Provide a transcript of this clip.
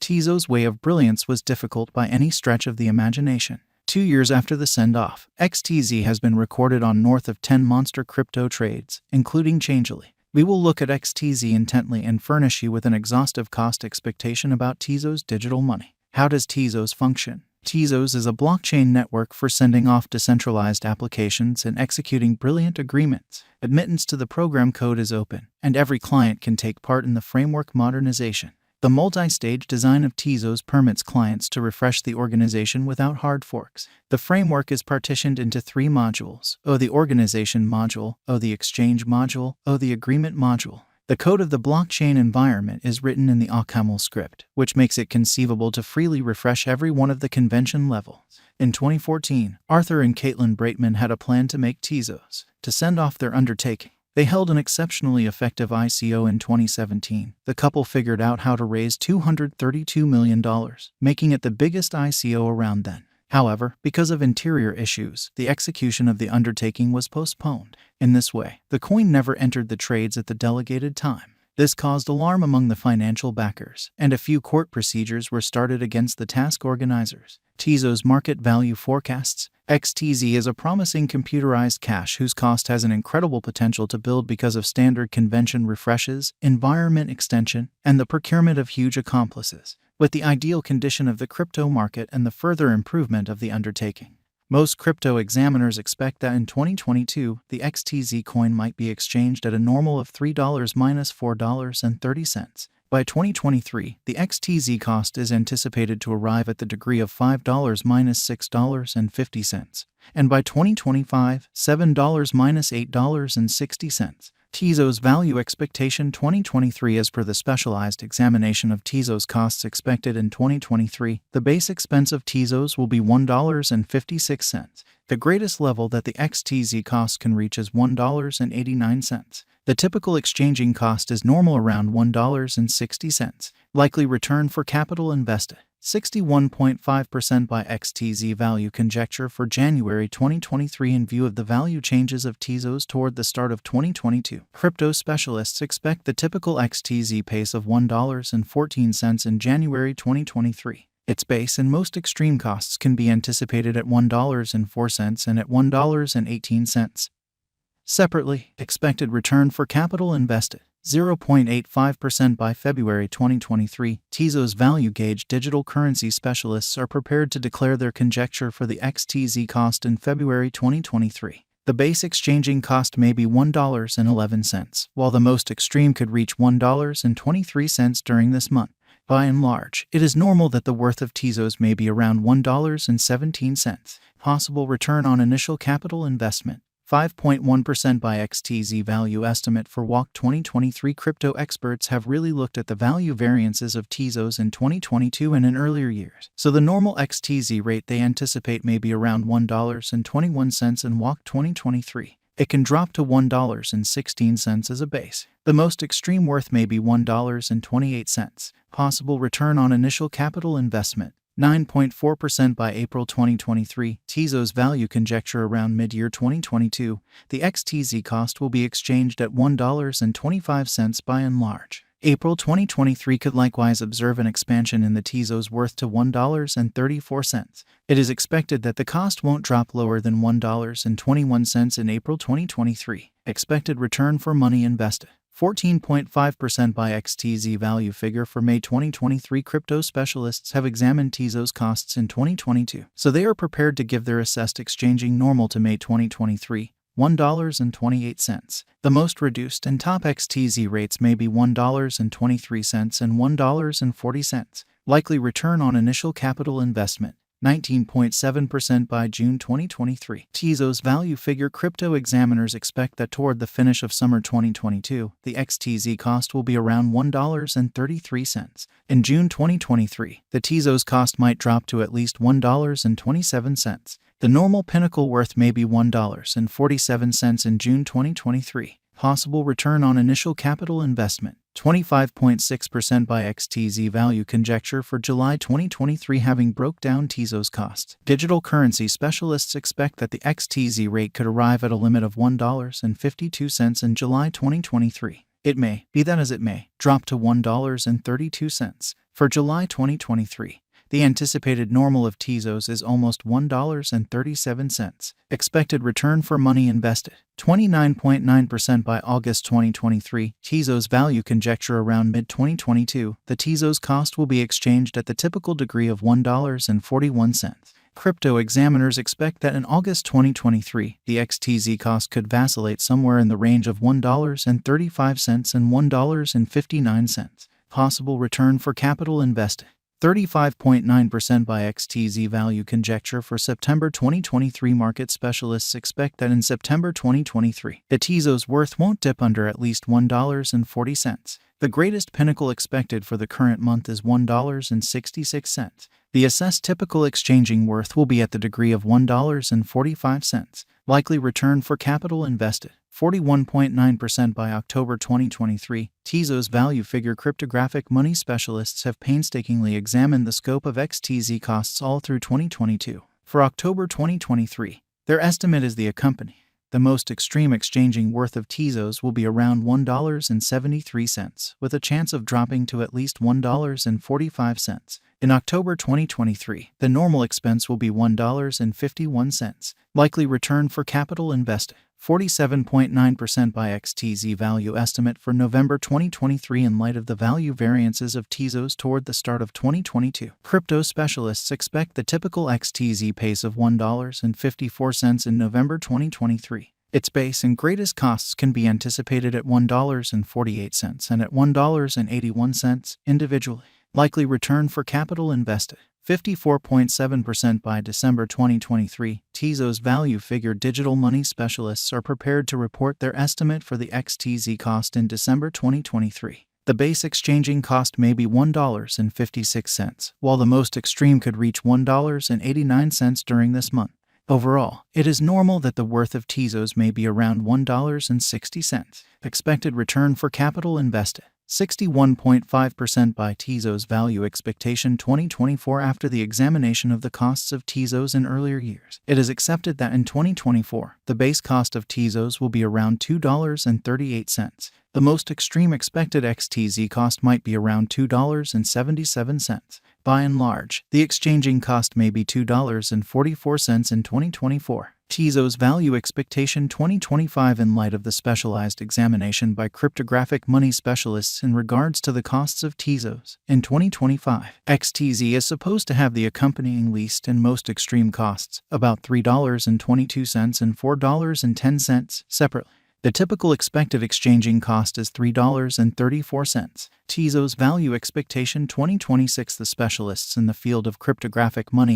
Tezos' way of brilliance was difficult by any stretch of the imagination. 2 years after the send-off, XTZ has been recorded on north of 10 monster crypto trades, including Changelly. We will look at XTZ intently and furnish you with an exhaustive cost expectation about Tezos' digital money. How does Tezos function? Tezos is a blockchain network for sending off decentralized applications and executing brilliant agreements. Admittance to the program code is open, and every client can take part in the framework modernization. The multi-stage design of Tezos permits clients to refresh the organization without hard forks. The framework is partitioned into 3 modules: the organization module, the exchange module, the agreement module. The code of the blockchain environment is written in the OCaml script, which makes it conceivable to freely refresh every one of the convention levels. In 2014, Arthur and Caitlin Breitman had a plan to make Tezos. To send off their undertaking, they held an exceptionally effective ICO in 2017. The couple figured out how to raise $232 million, making it the biggest ICO around then. However, because of interior issues, the execution of the undertaking was postponed. In this way, the coin never entered the trades at the delegated time. This caused alarm among the financial backers, and a few court procedures were started against the task organizers. Tezos market value forecasts. XTZ is a promising computerized cash whose cost has an incredible potential to build because of standard convention refreshes, environment extension, and the procurement of huge accomplices, with the ideal condition of the crypto market and the further improvement of the undertaking. Most crypto examiners expect that in 2022, the XTZ coin might be exchanged at a normal of $3-4.30. By 2023, the XTZ cost is anticipated to arrive at the degree of $5-6.50, and by 2025, $7-8.60. Tezos value expectation 2023. As per the specialized examination of Tezos costs expected in 2023, the base expense of Tezos will be $1.56. The greatest level that the XTZ cost can reach is $1.89. The typical exchanging cost is normal around $1.60. Likely return for capital invested, 61.5% by XTZ value conjecture for January 2023 in view of the value changes of Tezos toward the start of 2022. Crypto specialists expect the typical XTZ pace of $1.14 in January 2023. Its base and most extreme costs can be anticipated at $1.04 and at $1.18. Separately, expected return for capital invested, 0.85% by February 2023. Tezos value gauge digital currency specialists are prepared to declare their conjecture for the XTZ cost in February 2023. The base exchanging cost may be $1.11, while the most extreme could reach $1.23 during this month. By and large, it is normal that the worth of Tezos may be around $1.17. Possible return on initial capital investment, 5.1% by XTZ value estimate for WAC 2023. Crypto experts have really looked at the value variances of Tezos in 2022 and in earlier years, so the normal XTZ rate they anticipate may be around $1.21 in WAC 2023. It can drop to $1.16 as a base. The most extreme worth may be $1.28. Possible return on initial capital investment, 9.4% by April 2023. Tezos value conjecture around mid-year 2022. The XTZ cost will be exchanged at $1.25 by and large. April 2023 could likewise observe an expansion in the Tezos worth to $1.34. It is expected that the cost won't drop lower than $1.21 in April 2023. Expected return for money invested, 14.5% by XTZ value figure for May 2023. Crypto specialists have examined Tezos costs in 2022, so they are prepared to give their assessed exchanging normal to May 2023. $1.28. The most reduced and top XTZ rates may be $1.23 and $1.40. Likely return on initial capital investment, 19.7% by June 2023. Tezos value figure. Crypto examiners expect that toward the finish of summer 2022, the XTZ cost will be around $1.33. In June 2023, the Tezos cost might drop to at least $1.27. The normal pinnacle worth may be $1.47 in June 2023. Possible return on initial capital investment, 25.6% by XTZ value conjecture for July 2023. Having broke down Tezos costs, digital currency specialists expect that the XTZ rate could arrive at a limit of $1.52 in July 2023. It may, be that as it may, drop to $1.32. For July 2023, the anticipated normal of Tezos is almost $1.37. Expected return for money invested, 29.9% by August 2023. Tezos value conjecture around mid-2022. The Tezos cost will be exchanged at the typical degree of $1.41. Crypto examiners expect that in August 2023, the XTZ cost could vacillate somewhere in the range of $1.35 and $1.59. Possible return for capital invested, 35.9% by XTZ value conjecture. For September 2023, market specialists expect that in September 2023, the Tezos worth won't dip under at least $1.40. The greatest pinnacle expected for the current month is $1.66. The assessed typical exchanging worth will be at the degree of $1.45. Likely return for capital invested, 41.9% by October 2023. Tezos value figure. Cryptographic money specialists have painstakingly examined the scope of XTZ costs all through 2022. For October 2023, their estimate is the accompanying. The most extreme exchanging worth of Tezos will be around $1.73, with a chance of dropping to at least $1.45. In October 2023, the normal expense will be $1.51. Likely return for capital invested, 47.9% by XTZ value estimate. For November 2023, in light of the value variances of Tezos toward the start of 2022, crypto specialists expect the typical XTZ pace of $1.54 in November 2023. Its base and greatest costs can be anticipated at $1.48 and at $1.81 individually. Likely return for capital invested, 54.7% by December 2023. Tezos value figure. Digital money specialists are prepared to report their estimate for the XTZ cost in December 2023. The base exchanging cost may be $1.56, while the most extreme could reach $1.89 during this month. Overall, it is normal that the worth of Tezos may be around $1.60. Expected return for capital invested, 61.5% by Tezos value expectation 2024. After the examination of the costs of Tezos in earlier years, it is accepted that in 2024, the base cost of Tezos will be around $2.38. The most extreme expected XTZ cost might be around $2.77. By and large, the exchanging cost may be $2.44 in 2024. Tezos value expectation 2025. In light of the specialized examination by cryptographic money specialists in regards to the costs of Tezos in 2025, XTZ is supposed to have the accompanying least and most extreme costs, about $3.22 and $4.10 separately. The typical expected exchanging cost is $3.34. Tezos value expectation 2026. The specialists in the field of cryptographic money